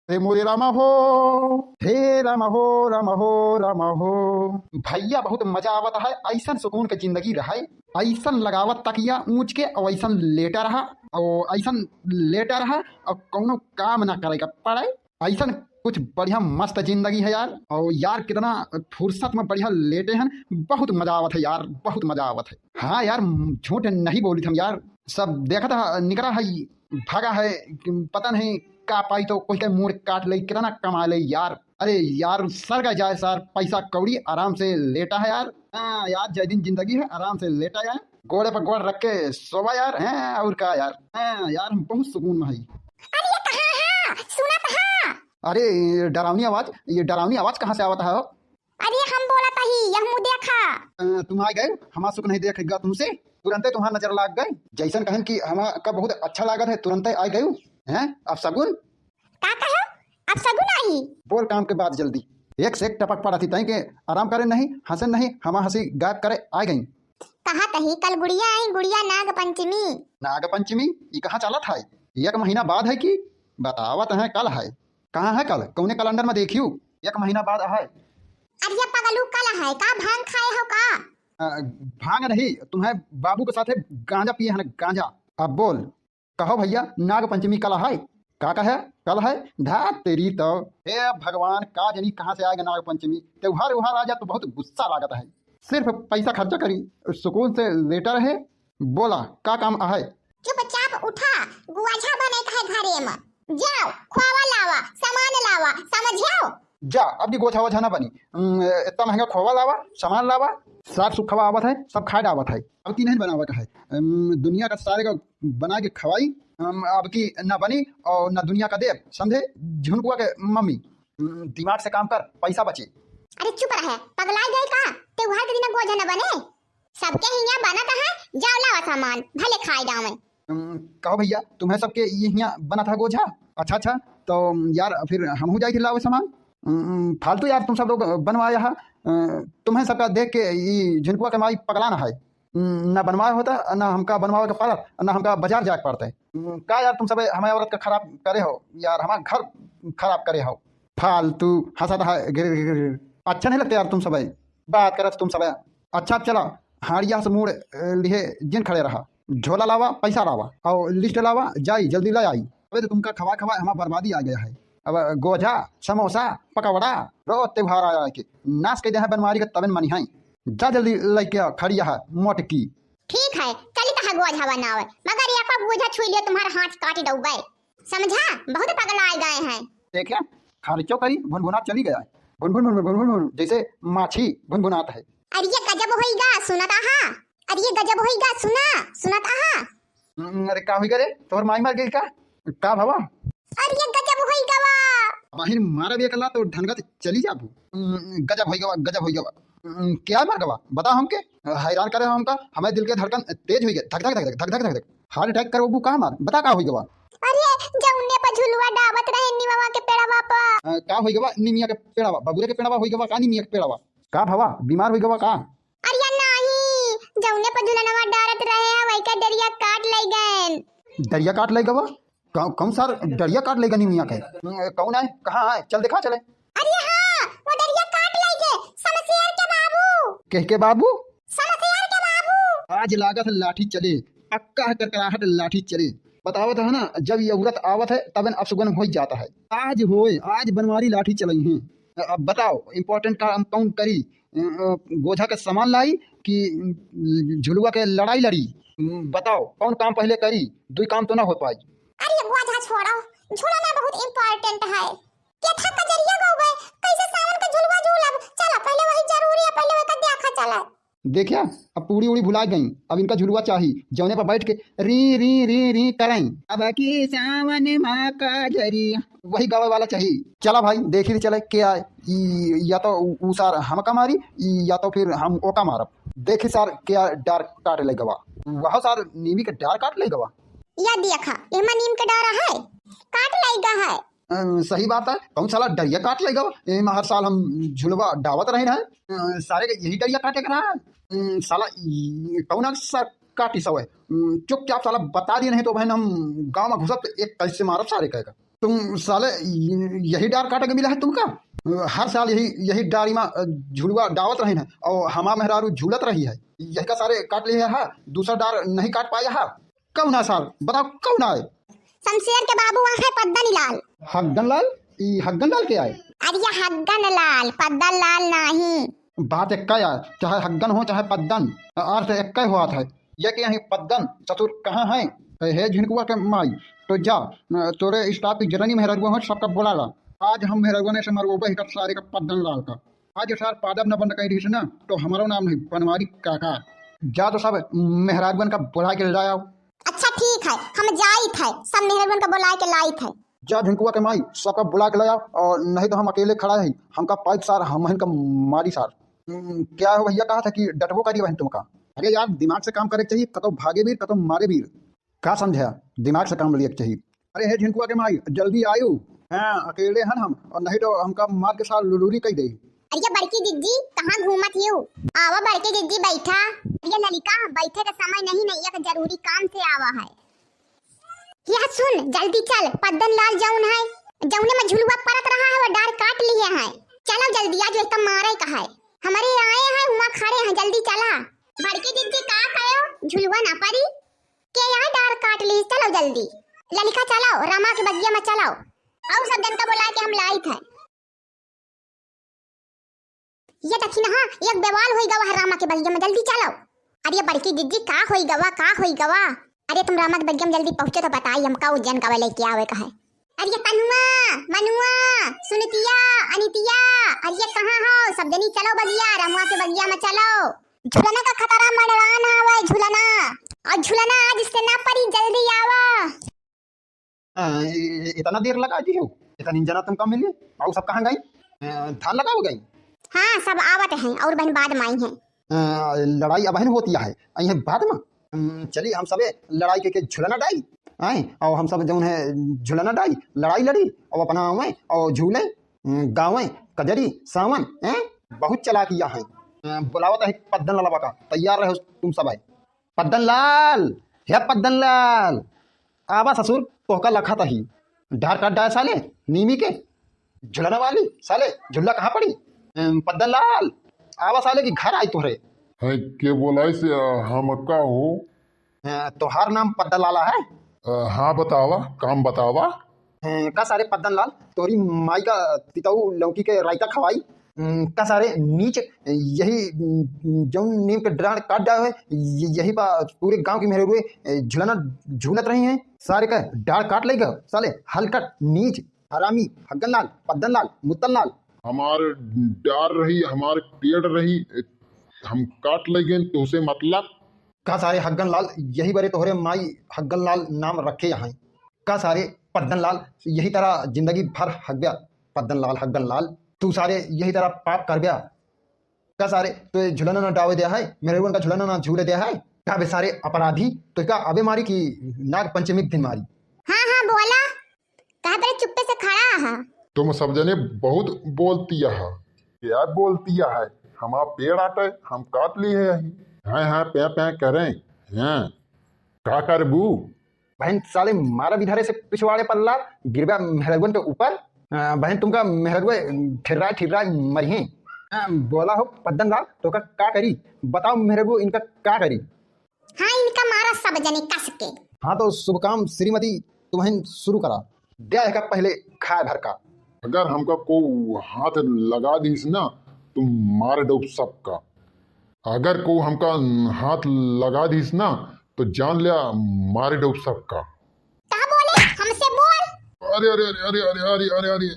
हे मोरे रामा हो, हे रामा हो, रामा हो, रामा हो। भैया बहुत मजा आवत है, ऐसन सुकून के जिंदगी रहे, ऐसन लगावत तकिया ऊंच के और ऐसन लेटा रहा और ऐसन लेटा रहा और कोनो काम ना करेगा पड़े। ऐसन कुछ बढ़िया मस्त जिंदगी है यार। और यार कितना फुर्सत में बढ़िया लेटे हैं, बहुत मजा आवत है यार, बहुत मजा आवत है। हाँ यार, झूठ नहीं बोली थम यार, सब देखा था निकला है, भागा है, पता नहीं का पाई तो कोई के मुंह काट ले, कितना कमा ले यार। अरे यार सर का जाए सर, पैसा कौड़ी आराम से लेटा है यार। हाँ यार, जय दिन जिंदगी है, आराम से लेटा यार, गोड़े पर गोड़ रख के सोवा यार है। और का यार, हाँ यार हम बहुत सुकून में है। अरे ये कहाँ है? सुना कहाँ? अरे ये डरावनी आवाज, ये डरावनी आवाज कहाँ से आवता है? अरे हम बोला था ही यह मुँह देखा। तुम आ गए, हमारा सुख नहीं देखेगा तुमसे, तुरंत तुम्हारा नजर लाग गए। जैसन कहन कि हमारा बहुत अच्छा लागत है, तुरंत आ गए हैं। अब सगुन का कहो? अब सगुन आई? बोल काम के बाद जल्दी, एक से एक टपक पड़ा थी तई के आराम करे नहीं, हंसे नहीं, हम हंसी गायब करे आ गई। कहा तही कल गुड़िया आई, गुड़िया नाग पंचमी। नाग पंचमी ये कहाँ चला था? एक महीना बाद है कि बतावत है कल है? कहाँ है कल? कौने कैलेंडर में देखियो एक महीना बाद है? अरे ये पगलू कल है का? भांग खाए हो का? भांग नहीं, तुम्हें बाबू के साथ गांजा पिए है ना, गांजा। अब बोल, कहो भैया नाग पंचमी कल है? का है कल है? धात तेरी तो, हे भगवान का जनी कहाँ से आएगा नाग पंचमी? त्योहार उहार आ जा तो बहुत गुस्सा लागत है, सिर्फ पैसा खर्चा करी, सुकून से लेटा रहे। बोला का काम है? चुपचाप उठा, गुआझा बने है घरे में, जाओ खोवा लावा, सामान लावा, समझियो? जा अब की गोछा वोछा ना बनी, इतना महंगा खोवा लावा, सामान लावा, साग सुखवा आवत है, सब खाए आवत है, अब की नहीं बनावत है। दुनिया का सारे का बना के खवाई, अब की ना बनी और ना दुनिया का देव, समझे झुनकुआ के मम्मी। दिमाग से काम कर, पैसा बचे। अरे चुप रहे, पगला गए का? त्योहार के दिन गोझा न बने, सबके हिया बना है, जाओ लावा सामान, भले खाए जाओ। कहो भैया तुम्हें सबके ये यहाँ बना था गोझा? अच्छा अच्छा, तो यार फिर हम हो जाए लाओ सामान। फालतू यार तुम सब लोग बनवाया है, तुम्हें सबका देख के ये झुनकुआ के माई पगलाना है। ना बनवाया होता, ना हमका बनवावे का पड़त, ना हमका बाजार जाके पड़ता है। का यार तुम सब हमारे औरत का खराब करे हो यार, हमारा घर खराब करे हो, फालतू हंसा है। अच्छा नहीं लगता यार तुम सब बात करत तुम सब। अच्छा चला, हाड़िया से मुड़ लिए जिन खड़े रहा, झोला लावा, पैसा लावा और लिस्ट लावा, जाई जल्दी ला आई। अबे तो तुमका खवा खवा हमारा बर्बादी आ गया है। अब गोझा, समोसा, पकौड़ा रोज त्योहार आया के नाश के दे है बनवारी का तबन मनी है। जा जल्दी लेके आ खड़िया है मोटकी। ठीक है चली तहा गोझा बनावे, मगर ये का गोझा छुई लियो तुम्हारा हाथ काट दऊगे, समझा? बहुत पगला आ गए हैं। देखिए खर्चो करी भुनभुना चली गया है, भुन भुन भुन भुन भुन जैसे माछी भुनभुनात है। अरे ये गजब होइगा, सुनत आहा? अरे ये गजब होइगा, सुना सुनत आहा? अरे का हुई करे तोर माई मर गई का भवा? अरे ये गजब होइगा वा। बाहिर मारा भी कला तो ढंगा से चली जाबू। गजब होइगा, गजब होइगा। क्या मर गवा बता हमके, हैरान करे हमका, हमें दिल के धड़कन तेज हुई गए, धक धक धक धक धक धक धक, हार्ट अटैक करो का मार बता का होई गवा? अरे जौने पर झुलवा डावत रहे निमवा के पेड़वा पर। का होई गवा? निमिया के पेड़वा, बबूरे के पेड़वा होई गवा का? निमिया के पेड़वा का भवा बीमार होई गवा का? अरे नहीं, जौने पर झुलनवा डारत रहे वही का डरिया काट ले गए। डरिया काट ले गवा? कौन सा डरिया काट लेगा निमिया के? कौन है, कहाँ है, चल दिखा चले। अरे हाँ, वो डरिया काट ले गए, समशेर के बाबू। के बाबू? समशेर के बाबू। आज लागत लाठी चले, पक्का है करकराहट लाठी चले। बतावत है ना, जब ये औरत आवत है तब अपसुगन हो जाता है। आज होए, आज बनवारी लाठी चलाई है। अब बताओ इम्पोर्टेंट काम कौन करी? गोझा के सामान लाई कि झुलुआ के लड़ाई लड़ी? बताओ कौन काम पहले करी? दुई काम तो ना हो पाई। अरे ये गोझा छोड़ो, झूलना बहुत इम्पोर्टेंट है। के था का जरिया गौबे, कैसे सावन का झुलवा झूलब? चला पहले वही जरूरी है, पहले वही का देखा चला। देखिया अब पूरी उड़ी भुला गई, अब इनका झुलुआ चाहिए जौने पर बैठ के री री री री कराई। अब की सावन माँ का जरिया वही गावे वाला चाहिए। चला भाई देखी चले क्या है, या तो ऊ सार हम का मारी या तो फिर हम ओका मारब। देखी सार क्या डार काट ले गवा, वह सार नीवी के डार काट ले गवा। या देखा एमा नीम के डारा है, काट लेगा है। सही बात है, कौन साला डरिया काट लेगा? हर साल हम झुलवा डावत रहे ना, सारे के यही डरिया काटे का ना। साला कौन सा काटी सव है? चुपचाप साला बता दिए नहीं तो बहन हम गांव में घुसत एक कैसे मारब सारे कहेगा। तुम साले यही डार काटे के मिला है तुमका? हर साल यही यही डारी में झुलवा डावत रही है और हमा मेहरारू झूलत रही है। यही का सारे काट लिए है, दूसरा डार नहीं काट पाया है। कौन है साल बताओ कौन है? शमशेर के बाबू वहाँ है पद्दन लाल। हग्गन लाल? ई हग्गन लाल के आए? अरे ये हग्गन लाल, पद्दन लाल नहीं। बात एक है, चाहे हग्गन हो चाहे पद्दन, अर्थ एक ही हुआ है। ये कि यही पद्दन चतुर कहाँ है? हे झिनकुआ के माई तो जा तोरे स्टाफ की जननी मेहरगुआ हो सबका बोला ला। आज हम मेहरगुआ ने से मरगोबा ही सारे का पद्दन लाल का। आज ये सार पादब न बंद कही रही ना तो हमारा नाम नहीं बनवारी काका। जा तो सब मेहरागवन का बुला के लाया। अच्छा ठीक है, हम जाई थे, सब मेहरगुन का बुला के लाई थे। जा झिनकुआ के माई सबका बुला के लाया, और नहीं तो हम अकेले खड़ा है। हमका पाइप सार हम इनका मारी सार। क्या हो भैया कहा था कि डटबो करिए बहन तुमका। अरे यार दिमाग से काम करे चाहिए, कतो भागे वीर कतो मारे वीर। का समझा? दिमाग से काम लिए चाहिए। अरे हे झिनकुआ के माई जल्दी आयु। हाँ अकेले हैं हम, और नहीं तो हमका मार के साथ लुलूरी कही दे। अरे बड़की जिज्जी कहाँ घूमत हो? आवा बड़की जिज्जी बैठा। ये ललिका बैठे का समय नहीं, एक जरूरी काम से आवा है। यह सुन जल्दी चल, पद्दन लाल जौन है जौने में झुलुआ परत रहा है वो डार काट लिए हैं। चलो जल्दी आज इसका मारे का है। हमारे आए हैं वहाँ खड़े हैं, जल्दी चला। बड़की जिज्जी का कहो झुलुआ ना परी के यहाँ डार काट ली। चलो जल्दी ललिका चलाओ, रमा के बगिया में चलाओ, और सब जन का बुला के हम लाई थे। ये देखी ना एक बेवाल होई गवा है रामा के बगिया में, जल्दी चलो। अरे बड़की जिज्जी का होई गवा? अरे तुम रामा के बगिया में जल्दी पहुंचे तो बताई हमका उज्जैन का लेके आवे का है। अरे तनुआ मनुआ सुनतिया अनितिया, अरे कहाँ हो सब जनी? चलो बगिया, रामा के बगिया में चलो। झुलना का खतरा मंडरान आवे झुलना, और झुलना आज इससे ना पड़ी, जल्दी आवा। इतना देर लगा दी हो? इतना जना तुम कम मिली और सब कहाँ गई? धान लगा हो गई? हाँ सब आवत हैं, और बहन बाद में आई हैं। लड़ाई अब होती है यही बाद में। चलिए हम सब लड़ाई के झुलना डाई आए, और हम सब जो है झुलना डाई लड़ाई लड़ी और अपना आवे और झूले गाँव कजरी सावन बहुत चला किया है। बुलावत है पद्दन लाल का, तैयार रहो तुम सब आए। पद्दन लाल है पद्दन लाल आवा ससुर तोहका लखा था ही डार काट डाय साले नीमी के झुलना वाली साले झुल्ला कहाँ पड़ी? पद्दन लाल आवा साले की घर आई तोहरे है के बोला से हम का हो? तोहार नाम पद्दन लाला है? हाँ बतावा, काम बतावा। का सारे पद्दन लाल तोरी माई का तिताऊ लौकी के रायता खवाई का सारे नीच यही जो नीम के डांड काट डाले यही पा पूरे गांव की मेरे हुए झुलना झूलत रही हैं। सारे का डांड काट लेगा साले हलकट नीच हरामी हग्गन लाल पद्दन लाल मुत्तन लाल। हमारे डार रही हमारे पेड़ रही हम काट लेंगे तो उसे मतलब का सारे हग्गन लाल यही बड़े तोहरे माई हग्गन लाल नाम रखे यहाँ का सारे पद्दन लाल यही तरह जिंदगी भर हग्या पद्दन लाल हग्गन लाल तू सारे यही तरह पाप कर गया का सारे तो झुलना ना डावे दिया है मेरे का झुलना ना झूले दिया है का बे सारे अपराधी तो क्या अबे मारी की नाग पंचमी दिन मारी। हाँ हाँ बोला कहा तेरे चुप्पे से खड़ा है। तुम सब जने बहुत बोलती है क्या बोलती है? हमारा पेड़ आटे हम काट लिए है यही हाँ हाँ पे पे करें हाँ का करबू बहन साले मारा विधारे से पिछवाड़े पल्ला गिरवा मेहरगन के ऊपर बहन तुमका मेहरगुए ठिर्रा मरी बोला हो पद्दन लाल तो का करी बताओ मेहरगु इनका का करी? हाँ इनका मारा सब जने कस के। हाँ तो शुभ काम श्रीमती तुम्हें शुरू करा दिया है का पहले खाए भर का। अगर हमका को हाथ लगा दीस ना तुम मार दो सबका। अगर को हमका हाथ लगा दीस ना तो जान लिया मार दो सबका। कहा बोले हमसे बोल। अरे अरे अरे अरे अरे अरे अरे अरे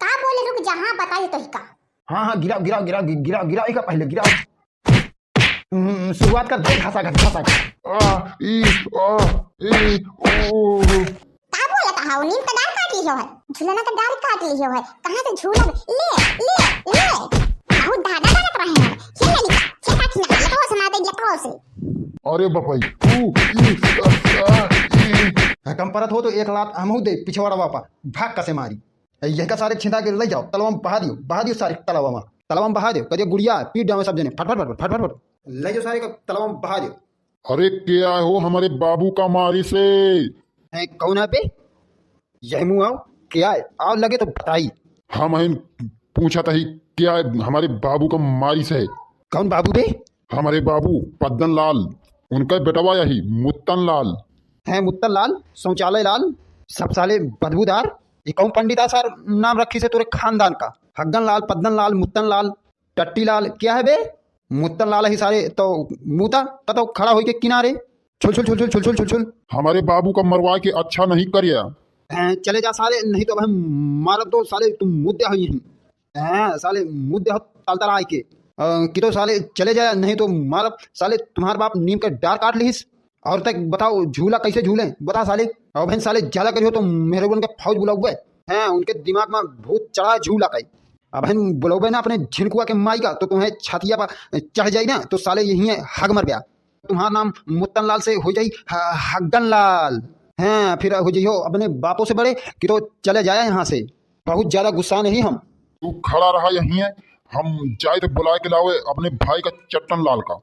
कहा बोले रुक जहाँ बता दे तो ही का। हाँ हाँ गिरा का पहले गिरा शुरुआत कर दे घासा कर कहा बोला कहा वो नीम का डाल काट लियो है झूलना का डाल काट लियो है कहाँ से झूला ले बहुत धागा डालत रहे हैं ये ललिका छेका खिना लको सुना दे लको से। अरे बपाई कम परत हो तो एक लात हमहू दे पिछवाड़ा वापा भाग कसे मारी यह का सारे छिंदा के ले जाओ तलवा में बहा दियो सारे तलवा में बहा दो कदियो गुड़िया पीट जाओ सब जने फट ले जाओ सारे का तलवा में बहा दो। अरे क्या हो हमारे बाबू का मारी से कौन है पे यही मुँह आओ क्या है और लगे तो बताई। हम हैं पूछा था ही क्या है हमारे बाबू का मारी से है। कौन बाबू बे? हमारे बाबू पद्दन लाल, उनका बेटवा यही मुत्तन लाल है मुत्तन लाल, शौचालय लाल, सब साले बदबूदार। ये कौन पंडिता सर नाम रखी से तुरे खानदान का? हग्गन लाल, पद्दन लाल, मुत्तन लाल, टट्टी लाल, क्या है बे? मुत्तन लाल ही सारे तो मुता तो खड़ा होई के किनारे छुल छुल छुल छुल छुल छुल छुल छुल। हमारे बाबू का मरवा के अच्छा नहीं करिया। चले जा साले, नहीं तो हम मारब तो साले तुम मुद्दे हो यहीं। साले मुद्दे हो तालता आए के कि तो साले चले जाए, नहीं तो मारब साले तुम्हारे बाप नीम का डार काट लीस। और तक बताओ झूला कैसे झूले बता साले। और बहन साले ज्यादा करियो तो मेरे को उनके फौज बुलाओगे हैं, उनके दिमाग में भूत चढ़ा झूला का। अब बहन बुलाओगे ना अपने झिनकुआ के माई का तो तुम्हें छातिया पर चढ़ जाए ना तो साले यही है हग मर गया। तुम्हारा नाम मुत्तन लाल से हो जाई हग्गन लाल। हैं फिर हो जाइयो अपने बापों से बड़े कि तो चले जाए यहाँ से। बहुत ज्यादा गुस्सा नहीं हम। तू खड़ा रहा यहीं है, हम जाए तो बुला के लावे अपने भाई का चट्टन लाल का।